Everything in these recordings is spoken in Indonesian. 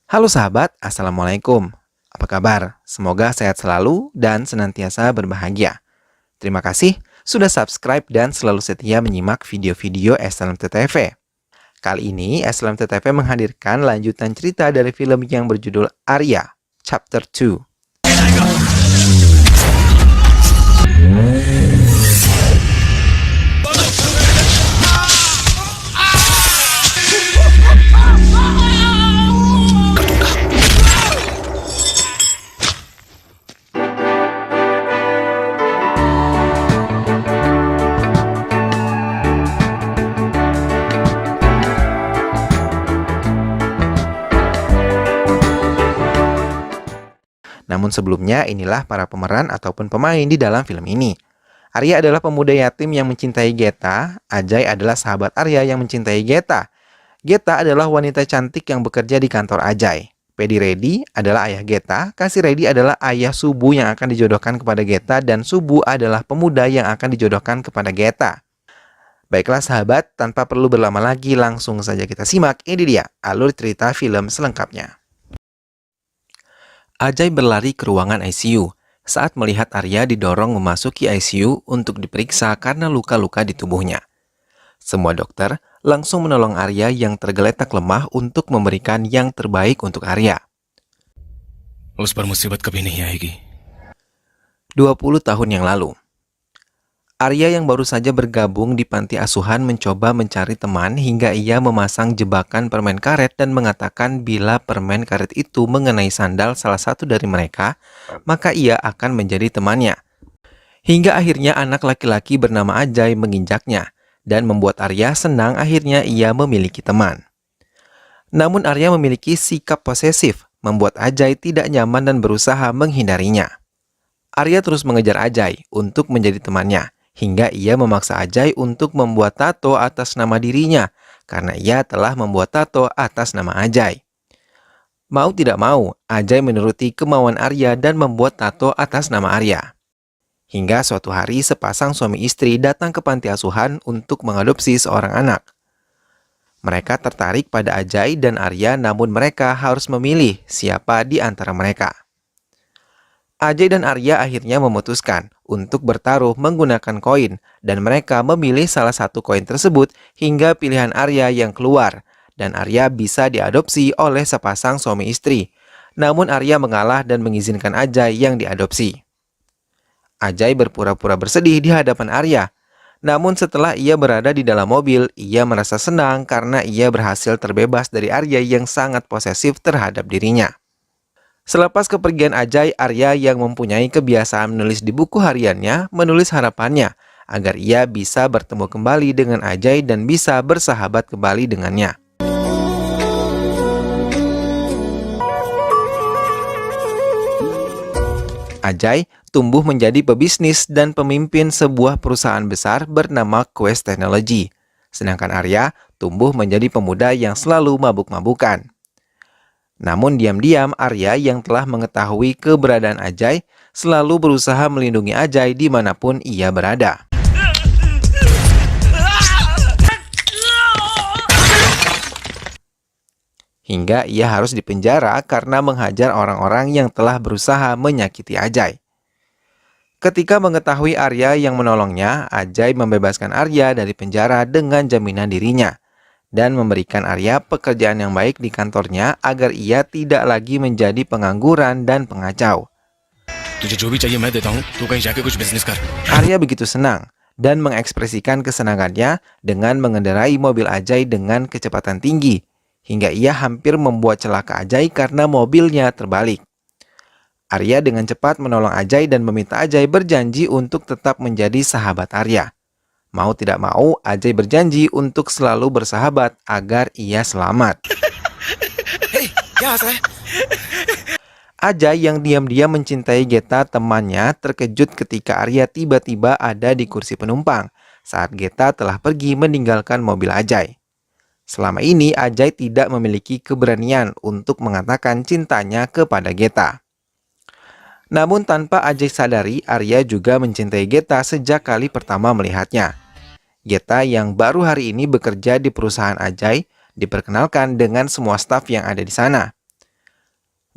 Halo sahabat, Assalamualaikum. Apa kabar? Semoga sehat selalu dan senantiasa berbahagia. Terima kasih sudah subscribe dan selalu setia menyimak video-video SLMT-TV. Kali ini SLMT-TV menghadirkan lanjutan cerita dari film yang berjudul Arya, Chapter 2. Namun sebelumnya, inilah para pemeran ataupun pemain di dalam film ini. Arya adalah pemuda yatim yang mencintai Geta. Ajay adalah sahabat Arya yang mencintai Geta. Geta adalah wanita cantik yang bekerja di kantor Ajay. Pedi Reddy adalah ayah Geta. Kasih Reddy adalah ayah Subu yang akan dijodohkan kepada Geta. Dan Subu adalah pemuda yang akan dijodohkan kepada Geta. Baiklah sahabat, tanpa perlu berlama lagi, langsung saja kita simak. Ini dia alur cerita film selengkapnya. Ajay berlari ke ruangan ICU saat melihat Arya didorong memasuki ICU untuk diperiksa karena luka-luka di tubuhnya. Semua dokter langsung menolong Arya yang tergeletak lemah untuk memberikan yang terbaik untuk Arya. 20 tahun yang lalu, Arya yang baru saja bergabung di panti asuhan mencoba mencari teman hingga ia memasang jebakan permen karet dan mengatakan bila permen karet itu mengenai sandal salah satu dari mereka, maka ia akan menjadi temannya. Hingga akhirnya anak laki-laki bernama Ajay menginjaknya dan membuat Arya senang akhirnya ia memiliki teman. Namun Arya memiliki sikap posesif, membuat Ajay tidak nyaman dan berusaha menghindarinya. Arya terus mengejar Ajay untuk menjadi temannya, hingga ia memaksa Ajay untuk membuat tato atas nama dirinya, karena ia telah membuat tato atas nama Ajay. Mau tidak mau, Ajay menuruti kemauan Arya dan membuat tato atas nama Arya. Hingga suatu hari sepasang suami istri datang ke panti asuhan untuk mengadopsi seorang anak. Mereka tertarik pada Ajay dan Arya, namun mereka harus memilih siapa di antara mereka. Ajay dan Arya akhirnya memutuskan untuk bertaruh menggunakan koin dan mereka memilih salah satu koin tersebut hingga pilihan Arya yang keluar dan Arya bisa diadopsi oleh sepasang suami istri. Namun Arya mengalah dan mengizinkan Ajay yang diadopsi. Ajay berpura-pura bersedih di hadapan Arya. Namun setelah ia berada di dalam mobil, ia merasa senang karena ia berhasil terbebas dari Arya yang sangat posesif terhadap dirinya. Selepas kepergian Ajay, Arya yang mempunyai kebiasaan menulis di buku hariannya, menulis harapannya agar ia bisa bertemu kembali dengan Ajay dan bisa bersahabat kembali dengannya. Ajay tumbuh menjadi pebisnis dan pemimpin sebuah perusahaan besar bernama Quest Technology. Sedangkan Arya tumbuh menjadi pemuda yang selalu mabuk-mabukan. Namun diam-diam Arya yang telah mengetahui keberadaan Ajay selalu berusaha melindungi Ajay dimanapun ia berada. Hingga ia harus dipenjara karena menghajar orang-orang yang telah berusaha menyakiti Ajay. Ketika mengetahui Arya yang menolongnya, Ajay membebaskan Arya dari penjara dengan jaminan dirinya dan memberikan Arya pekerjaan yang baik di kantornya agar ia tidak lagi menjadi pengangguran dan pengacau. Arya begitu senang dan mengekspresikan kesenangannya dengan mengendarai mobil Ajay dengan kecepatan tinggi, hingga ia hampir membuat celaka Ajay karena mobilnya terbalik. Arya dengan cepat menolong Ajay dan meminta Ajay berjanji untuk tetap menjadi sahabat Arya. Mau tidak mau, Ajay berjanji untuk selalu bersahabat agar ia selamat. Ajay yang diam-diam mencintai Geta temannya terkejut ketika Arya tiba-tiba ada di kursi penumpang saat Geta telah pergi meninggalkan mobil Ajay. Selama ini Ajay tidak memiliki keberanian untuk mengatakan cintanya kepada Geta. Namun tanpa Ajay sadari, Arya juga mencintai Geta sejak kali pertama melihatnya. Geta yang baru hari ini bekerja di perusahaan Ajay diperkenalkan dengan semua staf yang ada di sana.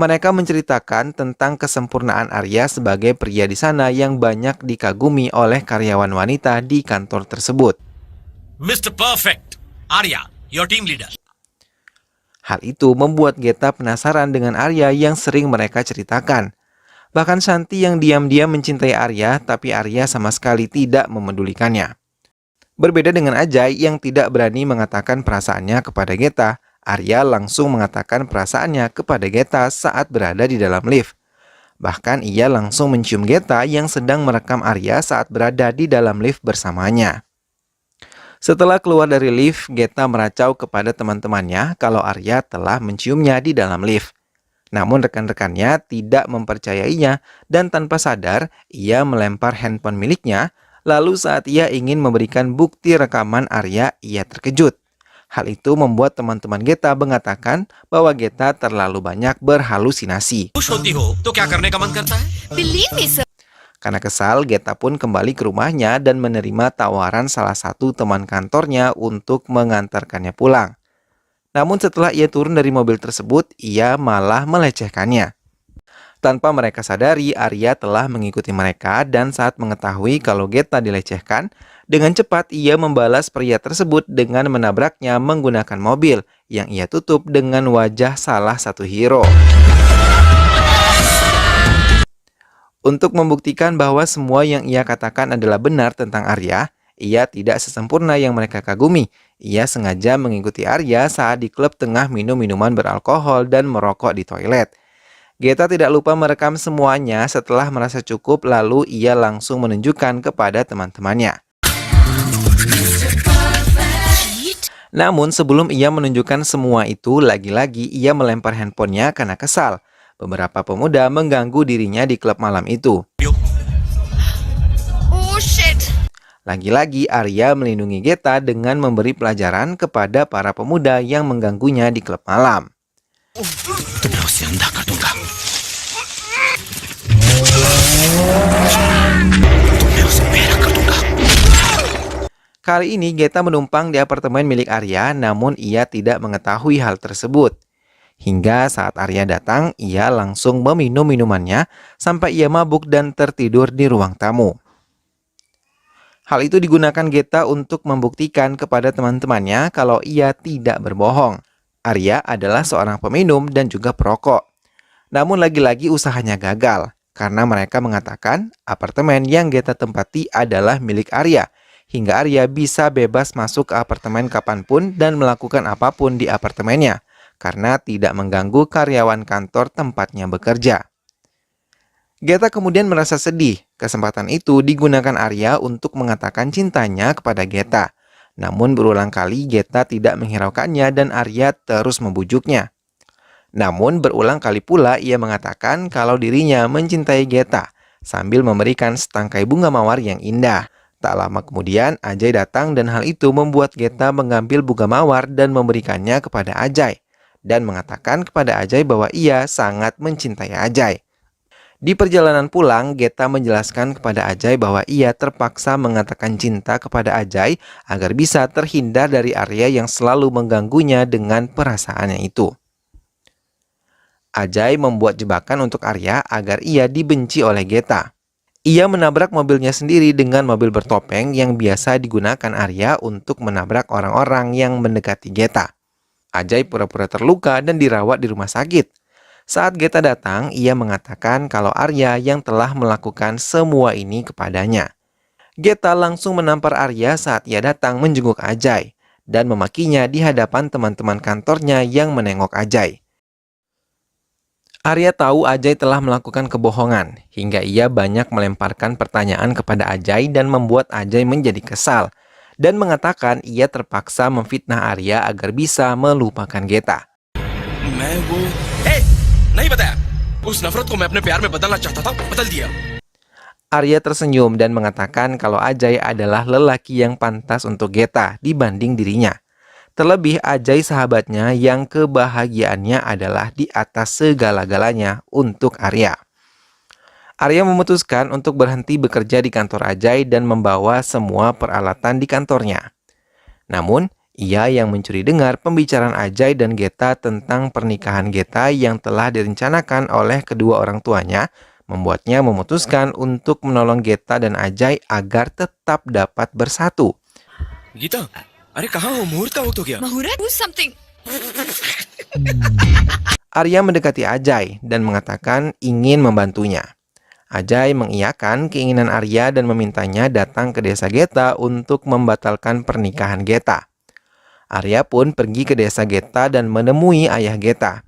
Mereka menceritakan tentang kesempurnaan Arya sebagai pria di sana yang banyak dikagumi oleh karyawan wanita di kantor tersebut. Mr. Perfect, Arya, your team leader. Hal itu membuat Geta penasaran dengan Arya yang sering mereka ceritakan. Bahkan Shanti yang diam-diam mencintai Arya, tapi Arya sama sekali tidak memedulikannya. Berbeda dengan Ajay yang tidak berani mengatakan perasaannya kepada Geta, Arya langsung mengatakan perasaannya kepada Geta saat berada di dalam lift. Bahkan ia langsung mencium Geta yang sedang merekam Arya saat berada di dalam lift bersamanya. Setelah keluar dari lift, Geta meracau kepada teman-temannya kalau Arya telah menciumnya di dalam lift. Namun rekan-rekannya tidak mempercayainya dan tanpa sadar, ia melempar handphone miliknya. Lalu saat ia ingin memberikan bukti rekaman Arya, ia terkejut. Hal itu membuat teman-teman Geta mengatakan bahwa Geta terlalu banyak berhalusinasi. खुश होती हो तो क्या करने का मन करता है? Believe me, sir. Karena kesal, Geta pun kembali ke rumahnya dan menerima tawaran salah satu teman kantornya untuk mengantarkannya pulang. Namun setelah ia turun dari mobil tersebut, ia malah melecehkannya. Tanpa mereka sadari, Arya telah mengikuti mereka dan saat mengetahui kalau Geta dilecehkan, dengan cepat ia membalas pria tersebut dengan menabraknya menggunakan mobil yang ia tutup dengan wajah salah satu hero. Untuk membuktikan bahwa semua yang ia katakan adalah benar tentang Arya, ia tidak sesempurna yang mereka kagumi. Ia sengaja mengikuti Arya saat di klub tengah minum minuman beralkohol dan merokok di toilet. Geta tidak lupa merekam semuanya. Setelah merasa cukup, lalu ia langsung menunjukkan kepada teman-temannya. Namun sebelum ia menunjukkan semua itu, lagi-lagi ia melempar handphonenya karena kesal. Beberapa pemuda mengganggu dirinya di klub malam itu. Oh shit. Lagi-lagi Arya melindungi Geta dengan memberi pelajaran kepada para pemuda yang mengganggunya di klub malam. तुम्हें उससे अंधा कर दूंगा। तुम्हें उसे बेरा कर दूंगा। Kali ini Geta menumpang di apartemen milik Arya, namun ia tidak mengetahui hal tersebut. Hingga saat Arya datang, ia langsung meminum minumannya sampai ia mabuk dan tertidur di ruang tamu. Hal itu digunakan Geta untuk membuktikan kepada teman-temannya kalau ia tidak berbohong. Arya adalah seorang peminum dan juga perokok. Namun lagi-lagi usahanya gagal, karena mereka mengatakan apartemen yang Geta tempati adalah milik Arya, hingga Arya bisa bebas masuk ke apartemen kapanpun dan melakukan apapun di apartemennya, karena tidak mengganggu karyawan kantor tempatnya bekerja. Geta kemudian merasa sedih. Kesempatan itu digunakan Arya untuk mengatakan cintanya kepada Geta. Namun berulang kali Geta tidak menghiraukannya dan Arya terus membujuknya. Namun berulang kali pula ia mengatakan kalau dirinya mencintai Geta sambil memberikan setangkai bunga mawar yang indah. Tak lama kemudian Ajay datang dan hal itu membuat Geta mengambil bunga mawar dan memberikannya kepada Ajay. Dan mengatakan kepada Ajay bahwa ia sangat mencintai Ajay. Di perjalanan pulang, Geta menjelaskan kepada Ajay bahwa ia terpaksa mengatakan cinta kepada Ajay agar bisa terhindar dari Arya yang selalu mengganggunya dengan perasaannya itu. Ajay membuat jebakan untuk Arya agar ia dibenci oleh Geta. Ia menabrak mobilnya sendiri dengan mobil bertopeng yang biasa digunakan Arya untuk menabrak orang-orang yang mendekati Geta. Ajay pura-pura terluka dan dirawat di rumah sakit. Saat Geta datang, ia mengatakan kalau Arya yang telah melakukan semua ini kepadanya. Geta langsung menampar Arya saat ia datang menjenguk Ajay dan memakinya di hadapan teman-teman kantornya yang menengok Ajay. Arya tahu Ajay telah melakukan kebohongan, hingga ia banyak melemparkan pertanyaan kepada Ajay dan membuat Ajay menjadi kesal, dan mengatakan ia terpaksa memfitnah Arya agar bisa melupakan Geta. नहीं बताया उस नफरत को मैं अपने प्यार में बदलना चाहता था बदल दिया। Arya tersenyum dan mengatakan kalau Ajay adalah lelaki yang pantas untuk Geta dibanding dirinya. Terlebih Ajay sahabatnya yang kebahagiaannya adalah di atas segala-galanya untuk Arya. Arya memutuskan untuk berhenti bekerja di kantor Ajay dan membawa semua peralatan di kantornya. Namun, Ia yang mencuri dengar pembicaraan Ajay dan Geta tentang pernikahan Geta yang telah direncanakan oleh kedua orang tuanya, membuatnya memutuskan untuk menolong Geta dan Ajay agar tetap dapat bersatu. Gita अरे कहाँ हो मुहूर्त का वक्त हो गया Mahura, do something. Arya mendekati Ajay dan mengatakan ingin membantunya. Ajay mengiyakan keinginan Arya dan memintanya datang ke desa Geta untuk membatalkan pernikahan Geta. Arya pun pergi ke desa Geta dan menemui ayah Geta.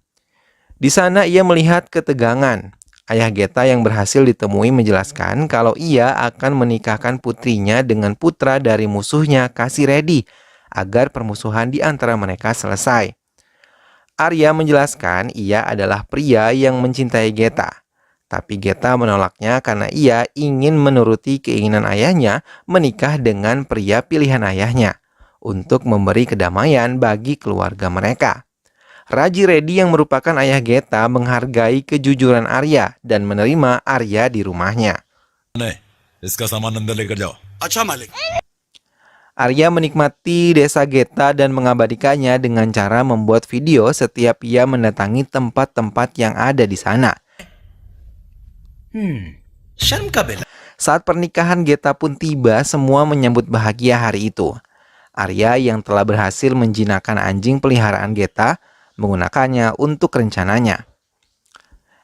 Di sana ia melihat ketegangan. Ayah Geta yang berhasil ditemui menjelaskan kalau ia akan menikahkan putrinya dengan putra dari musuhnya Kasiredi agar permusuhan di antara mereka selesai. Arya menjelaskan ia adalah pria yang mencintai Geta. Tapi Geta menolaknya karena ia ingin menuruti keinginan ayahnya menikah dengan pria pilihan ayahnya untuk memberi kedamaian bagi keluarga mereka. Raji Reddy yang merupakan ayah Geta menghargai kejujuran Arya dan menerima Arya di rumahnya. नहीं इसका सामान अंदर लेकर जाओ अच्छा मालिक Arya menikmati desa Geta dan mengabadikannya dengan cara membuat video setiap ia mendatangi tempat-tempat yang ada di sana. शर्म का बेला Saat pernikahan Geta pun tiba, semua menyambut bahagia hari itu. Arya yang telah berhasil menjinakkan anjing peliharaan Geta menggunakannya untuk rencananya.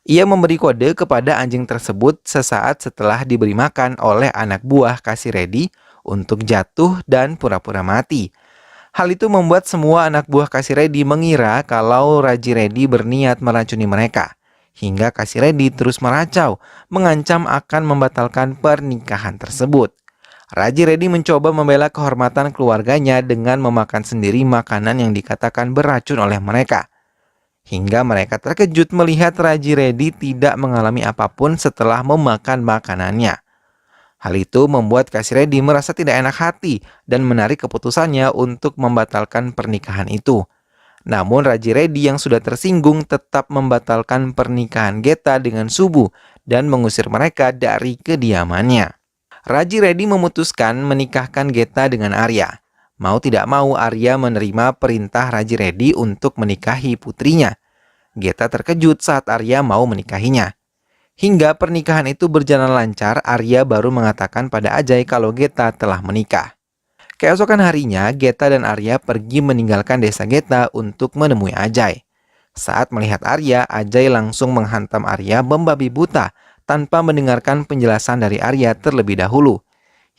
Ia memberi kode kepada anjing tersebut sesaat setelah diberi makan oleh anak buah Kasiredi untuk jatuh dan pura-pura mati. Hal itu membuat semua anak buah Kasiredi mengira kalau Raji Reddy berniat meracuni mereka. Hingga Kasiredi terus meracau, mengancam akan membatalkan pernikahan tersebut. Raji Reddy mencoba membela kehormatan keluarganya dengan memakan sendiri makanan yang dikatakan beracun oleh mereka. Hingga mereka terkejut melihat Raji Reddy tidak mengalami apapun setelah memakan makanannya. Hal itu membuat Kasiredi merasa tidak enak hati dan menarik keputusannya untuk membatalkan pernikahan itu. Namun Raji Reddy yang sudah tersinggung tetap membatalkan pernikahan Geta dengan Subu dan mengusir mereka dari kediamannya. Raji Reddy memutuskan menikahkan Geta dengan Arya. Mau tidak mau Arya menerima perintah Raji Reddy untuk menikahi putrinya. Geta terkejut saat Arya mau menikahinya. Hingga pernikahan itu berjalan lancar, Arya baru mengatakan pada Ajay kalau Geta telah menikah. Keesokan harinya, Geta dan Arya pergi meninggalkan desa Geta untuk menemui Ajay. Saat melihat Arya, Ajay langsung menghantam Arya membabi buta tanpa mendengarkan penjelasan dari Arya terlebih dahulu.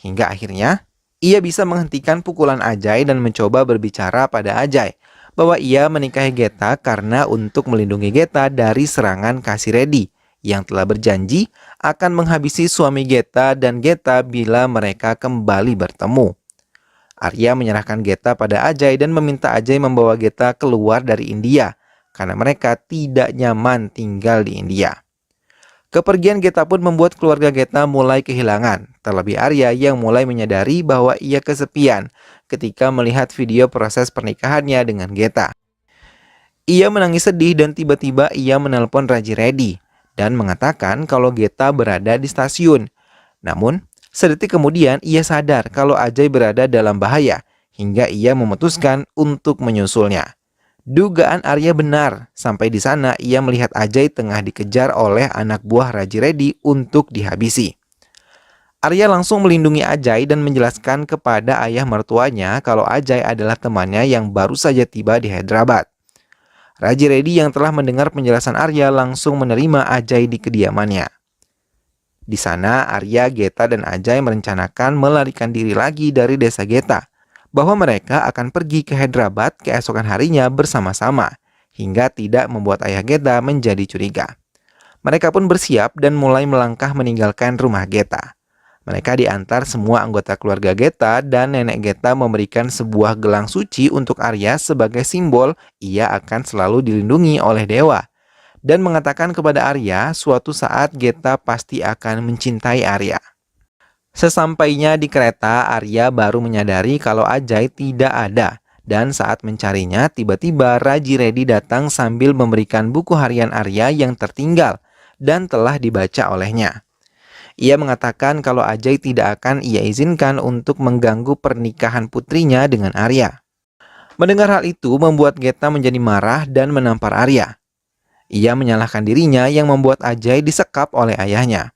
Hingga akhirnya, ia bisa menghentikan pukulan Ajay dan mencoba berbicara pada Ajay bahwa ia menikahi Geta karena untuk melindungi Geta dari serangan Kasiredi yang telah berjanji akan menghabisi suami Geta dan Geta bila mereka kembali bertemu. Arya menyerahkan Geta pada Ajay dan meminta Ajay membawa Geta keluar dari India karena mereka tidak nyaman tinggal di India. Kepergian Geta pun membuat keluarga Geta mulai kehilangan, terlebih Arya yang mulai menyadari bahwa ia kesepian ketika melihat video proses pernikahannya dengan Geta. Ia menangis sedih dan tiba-tiba ia menelpon Raji Reddy dan mengatakan kalau Geta berada di stasiun. Namun, sedetik kemudian ia sadar kalau Ajay berada dalam bahaya hingga ia memutuskan untuk menyusulnya. Dugaan Arya benar, sampai di sana ia melihat Ajay tengah dikejar oleh anak buah Raji Reddy untuk dihabisi. Arya langsung melindungi Ajay dan menjelaskan kepada ayah mertuanya kalau Ajay adalah temannya yang baru saja tiba di Hyderabad. Raji Reddy yang telah mendengar penjelasan Arya langsung menerima Ajay di kediamannya. Di sana, Arya, Geta, dan Ajay merencanakan melarikan diri lagi dari desa Geta, bahwa mereka akan pergi ke Hyderabad keesokan harinya bersama-sama, hingga tidak membuat ayah Geta menjadi curiga. Mereka pun bersiap dan mulai melangkah meninggalkan rumah Geta. Mereka diantar semua anggota keluarga Geta dan nenek Geta memberikan sebuah gelang suci untuk Arya sebagai simbol ia akan selalu dilindungi oleh dewa. Dan mengatakan kepada Arya suatu saat Geta pasti akan mencintai Arya. Sesampainya di kereta, Arya baru menyadari kalau Ajay tidak ada. Dan saat mencarinya, tiba-tiba Raji Reddy datang sambil memberikan buku harian Arya yang tertinggal dan telah dibaca olehnya. Ia mengatakan kalau Ajay tidak akan ia izinkan untuk mengganggu pernikahan putrinya dengan Arya. Mendengar hal itu membuat Geta menjadi marah dan menampar Arya. Ia menyalahkan dirinya yang membuat Ajay disekap oleh ayahnya.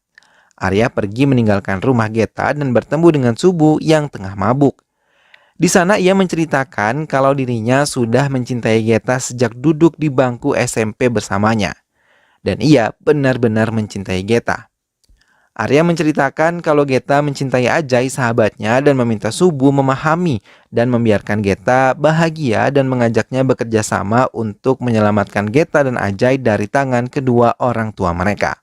Arya pergi meninggalkan rumah Geta dan bertemu dengan Subu yang tengah mabuk. Di sana ia menceritakan kalau dirinya sudah mencintai Geta sejak duduk di bangku SMP bersamanya. Dan ia benar-benar mencintai Geta. Arya menceritakan kalau Geta mencintai Ajay sahabatnya dan meminta Subu memahami dan membiarkan Geta bahagia dan mengajaknya bekerja sama untuk menyelamatkan Geta dan Ajay dari tangan kedua orang tua mereka.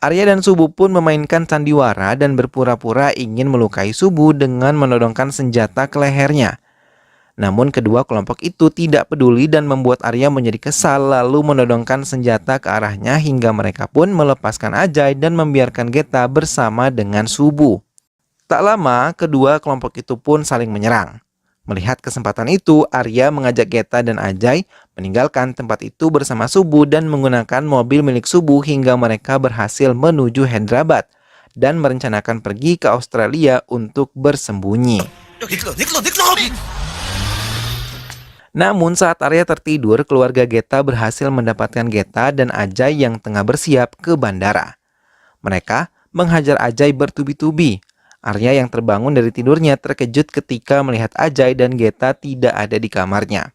Arya dan Subu pun memainkan sandiwara dan berpura-pura ingin melukai Subu dengan menodongkan senjata ke lehernya. Namun kedua kelompok itu tidak peduli dan membuat Arya menjadi kesal lalu menodongkan senjata ke arahnya hingga mereka pun melepaskan Ajay dan membiarkan Geta bersama dengan Subu. Tak lama, kedua kelompok itu pun saling menyerang. Melihat kesempatan itu, Arya mengajak Geta dan Ajay meninggalkan tempat itu bersama Subu dan menggunakan mobil milik Subu hingga mereka berhasil menuju Hyderabad dan merencanakan pergi ke Australia untuk bersembunyi. Namun saat Arya tertidur, keluarga Geta berhasil mendapatkan Geta dan Ajay yang tengah bersiap ke bandara. Mereka menghajar Ajay bertubi-tubi. Arya yang terbangun dari tidurnya terkejut ketika melihat Ajay dan Geta tidak ada di kamarnya.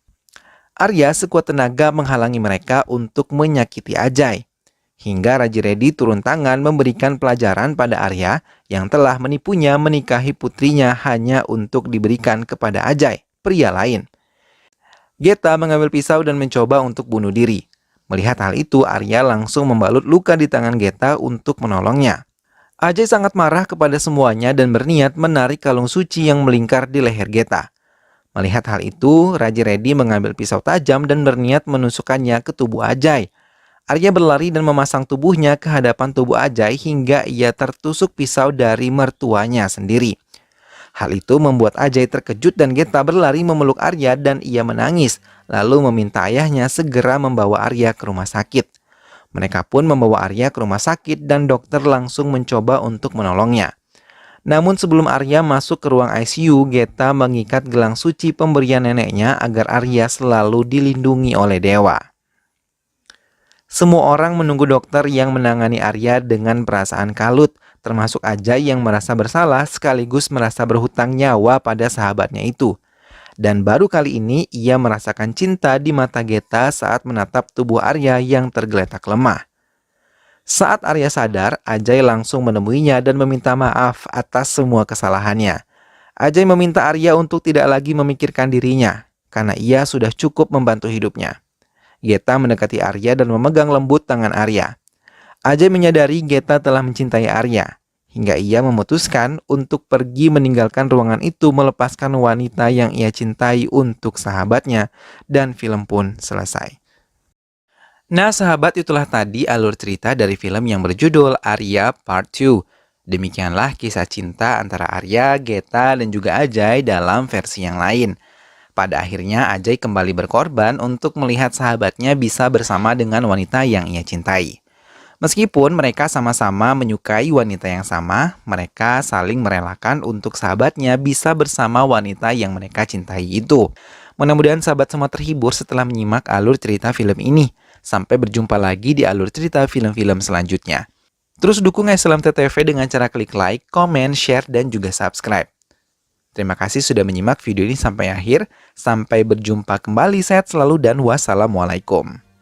Arya sekuat tenaga menghalangi mereka untuk menyakiti Ajay. Hingga Raji Reddy turun tangan memberikan pelajaran pada Arya yang telah menipunya menikahi putrinya hanya untuk diberikan kepada Ajay, pria lain. Geta mengambil pisau dan mencoba untuk bunuh diri. Melihat hal itu, Arya langsung membalut luka di tangan Geta untuk menolongnya. Ajay sangat marah kepada semuanya dan berniat menarik kalung suci yang melingkar di leher Geta. Melihat hal itu, Raji Reddy mengambil pisau tajam dan berniat menusukkannya ke tubuh Ajay. Arya berlari dan memasang tubuhnya ke hadapan tubuh Ajay hingga ia tertusuk pisau dari mertuanya sendiri. Hal itu membuat Ajay terkejut dan Geta berlari memeluk Arya dan ia menangis, lalu meminta ayahnya segera membawa Arya ke rumah sakit. Mereka pun membawa Arya ke rumah sakit dan dokter langsung mencoba untuk menolongnya. Namun sebelum Arya masuk ke ruang ICU, Geta mengikat gelang suci pemberian neneknya agar Arya selalu dilindungi oleh dewa. Semua orang menunggu dokter yang menangani Arya dengan perasaan kalut, termasuk Ajay yang merasa bersalah sekaligus merasa berhutang nyawa pada sahabatnya itu. Dan baru kali ini ia merasakan cinta di mata Geta saat menatap tubuh Arya yang tergeletak lemah. Saat Arya sadar, Ajay langsung menemuinya dan meminta maaf atas semua kesalahannya. Ajay meminta Arya untuk tidak lagi memikirkan dirinya, karena ia sudah cukup membantu hidupnya. Geta mendekati Arya dan memegang lembut tangan Arya. Ajay menyadari Geta telah mencintai Arya, hingga ia memutuskan untuk pergi meninggalkan ruangan itu melepaskan wanita yang ia cintai untuk sahabatnya, dan film pun selesai. Nah sahabat, itulah tadi alur cerita dari film yang berjudul Arya Part 2. Demikianlah kisah cinta antara Arya, Geta, dan juga Ajay dalam versi yang lain. Pada akhirnya Ajay kembali berkorban untuk melihat sahabatnya bisa bersama dengan wanita yang ia cintai. Meskipun mereka sama-sama menyukai wanita yang sama, mereka saling merelakan untuk sahabatnya bisa bersama wanita yang mereka cintai itu. Mudah-mudahan sahabat semua terhibur setelah menyimak alur cerita film ini. Sampai berjumpa lagi di alur cerita film-film selanjutnya. Terus dukung Islam TTV dengan cara klik like, komen, share, dan juga subscribe. Terima kasih sudah menyimak video ini sampai akhir. Sampai berjumpa kembali, sehat selalu dan wassalamualaikum.